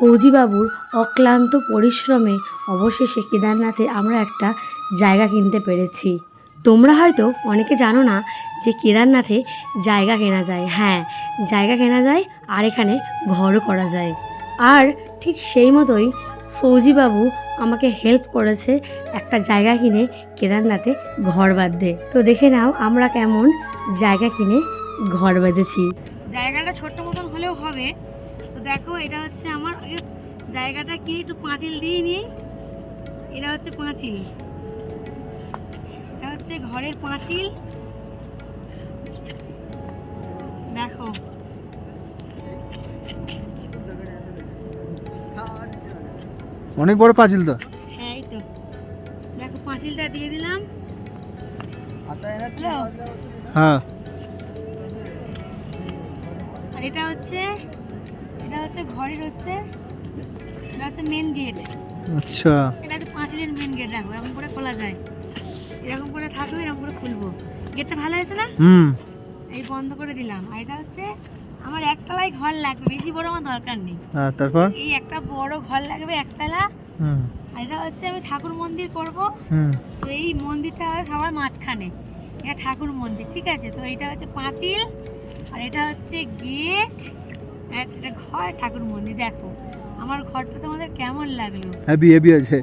ফৌজিবাবুর অক্লান্ত পরিশ্রমে অবশেষে কেদারনাথে আমরা একটা জায়গা কিনতে পেরেছি। তোমরা হয়তো অনেকে জানো না যে কেদারনাথে জায়গা কেনা যায়। হ্যাঁ, জায়গা কেনা যায় আর এখানে ঘরও করা যায়। আর ঠিক সেই মতোই ফৌজিবাবু আমাকে হেল্প করেছে একটা জায়গা কিনে কেদারনাথে ঘর বাঁধতে। তো দেখে নাও আমরা কেমন জায়গা কিনে ঘর বেঁধেছি। জায়গাটা ছোট্ট মতন হলেও হবে। তো দেখো, এটা হচ্ছে আমার জায়গাটা কি একটু পাঁচিল দিয়ে নিই। এটা হচ্ছে পাঁচিল, এটা হচ্ছে ঘরের পাঁচিল। দেখো অনেক বড় পাঁচিল তো। হ্যাঁ, এই তো দেখো পাঁচিলটা দিয়ে দিলাম। হ্যাঁ, আর এটা হচ্ছে ঘরের হচ্ছে এটা হচ্ছে মেন গেট। আচ্ছা, এটা হচ্ছে পাঁচিলের মেন গেট। দেখো এরকম করে খোলা যায়, এরকম করে থাকবে, এরকম করে খুলবো। গেটটা ভালো হয়েছে না? এই বন্ধ করে দিলাম। আর এটা হচ্ছে আমার একতলায় ঘর লাগবে, বেশি বড় আমার দরকার নেই। তারপর এই একটা বড় ঘর লাগবে একতলা। আর এটা হচ্ছে আমি ঠাকুর মন্দির করব। তো এই মন্দিরটা হবে সবার মাঝখানে, এটা ঠাকুর মন্দির, ঠিক আছে? তো এটা হচ্ছে পাঁচিল আর এটা হচ্ছে গেট, এটা ঘর, ঠাকুর মন্দির। দেখো আমার ঘরটা তোমাদের কেমন লাগলো? হ্যাপি আছে।